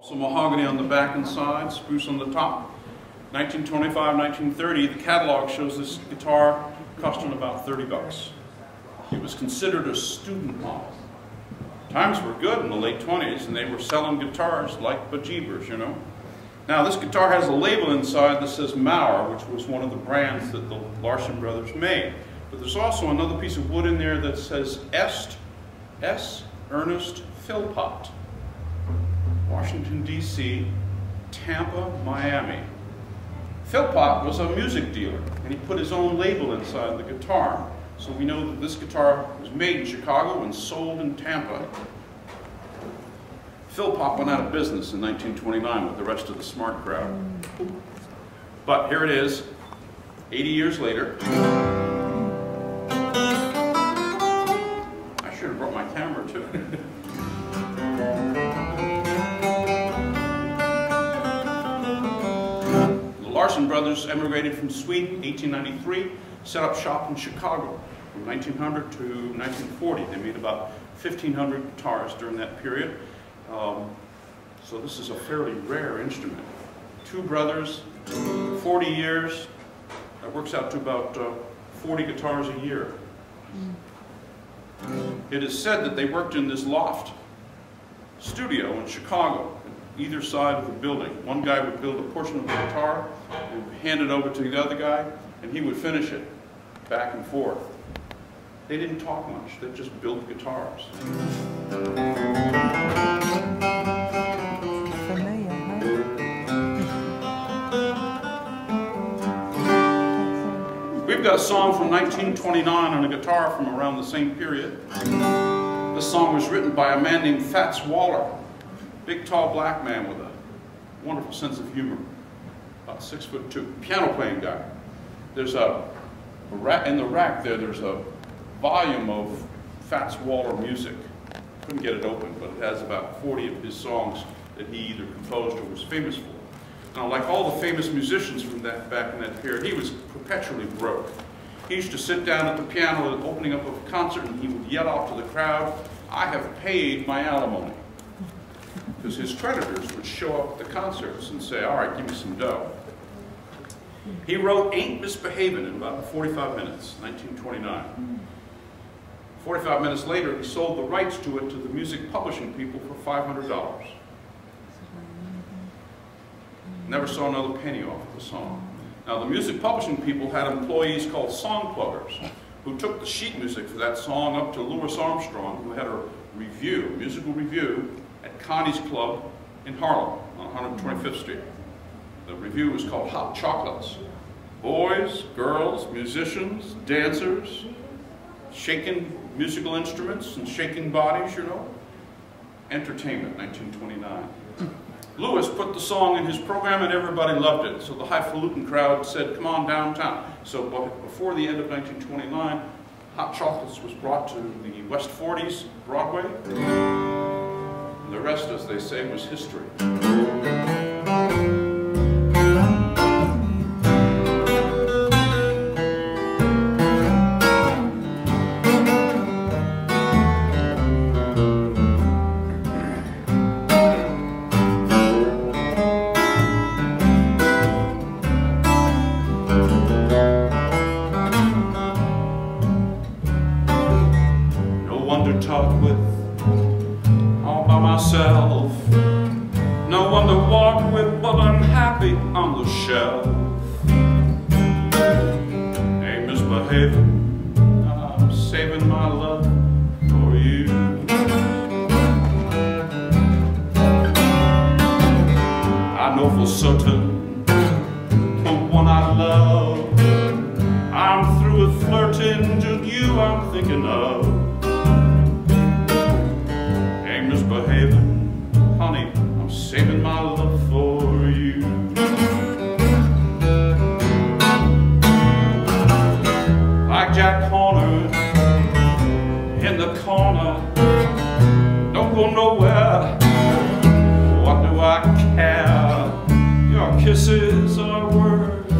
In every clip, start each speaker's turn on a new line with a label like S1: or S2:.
S1: Also mahogany on the back and side, spruce on the top. 1925, 1930, the catalog shows this guitar costing about 30 bucks. It was considered a student model. Times were good in the late 20s and they were selling guitars like bejeebers, you know. Now this guitar has a label inside that says Mauer, which was one of the brands that the Larson brothers made. But there's also another piece of wood in there that says S. Ernest Philpott. Washington, D.C., Tampa, Miami. Philpott was a music dealer, and he put his own label inside the guitar. So we know that this guitar was made in Chicago and sold in Tampa. Philpott went out of business in 1929 with the rest of the smart crowd. But here it is, 80 years later. I should have brought my camera too. Larson brothers emigrated from Sweden in 1893, set up shop in Chicago from 1900 to 1940. They made about 1,500 guitars during that period. So this is a fairly rare instrument. Two brothers, 40 years, that works out to about 40 guitars a year. It is said that they worked in this loft studio in Chicago, either side of the building. One guy would build a portion of the guitar and hand it over to the other guy, and he would finish it back and forth. They didn't talk much, they just built guitars. We've got a song from 1929 on a guitar from around the same period. This song was written by a man named Fats Waller. Big, tall, black man with a wonderful sense of humor. About 6'2", piano playing guy. There's a rack in the rack there. There's a volume of Fats Waller music. Couldn't get it open, but it has about 40 of his songs that he either composed or was famous for. Now, like all the famous musicians from back in that period, he was perpetually broke. He used to sit down at the piano at the opening up of a concert, and he would yell out to the crowd, "I have paid my alimony." Because his creditors would show up at the concerts and say, "All right, give me some dough." He wrote Ain't Misbehavin' in about 45 minutes, 1929. 45 minutes later, he sold the rights to it to the music publishing people for $500. Never saw another penny off of the song. Now, the music publishing people had employees called song pluggers who took the sheet music for that song up to Louis Armstrong, who had a review, musical review, at Connie's Club in Harlem on 125th Street. The review was called Hot Chocolates. Boys, girls, musicians, dancers, shaking musical instruments and shaking bodies, you know. Entertainment, 1929. Louis put the song in his program and everybody loved it. So the highfalutin crowd said, "Come on downtown." So before the end of 1929, Hot Chocolates was brought to the West 40s Broadway. The rest, as they say, was history. No wonder talk with all by myself. No one to walk with, but I'm happy on the shelf. Ain't misbehaving, I'm saving my love for you. I know for certain the one I love. I'm through with flirting, just you I'm thinking of. Misbehaving, honey, I'm saving my love for you. Like Jack Horner in the corner, don't go nowhere, what do I care? Your kisses are worth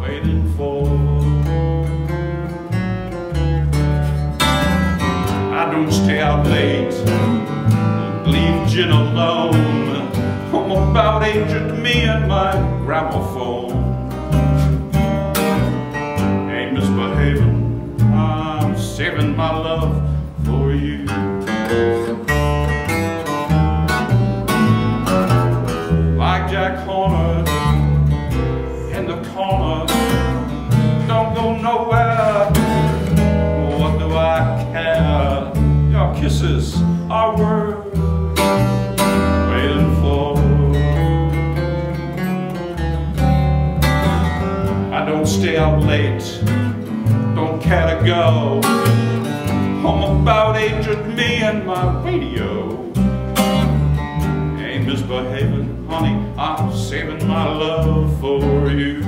S1: waiting for. I don't stay out late, leave gin alone. I'm about aged me and my gramophone. Ain't misbehaving, I'm saving my love for you. Like Jack Horner in the corner, don't go nowhere. What do I care? Your kisses are worth waiting for. I don't stay out late, don't care to go. I'm about aged me and my radio. Ain't misbehaving, honey, I'm saving my love for you.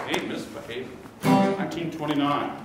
S1: Ain't misbehaving. 1929.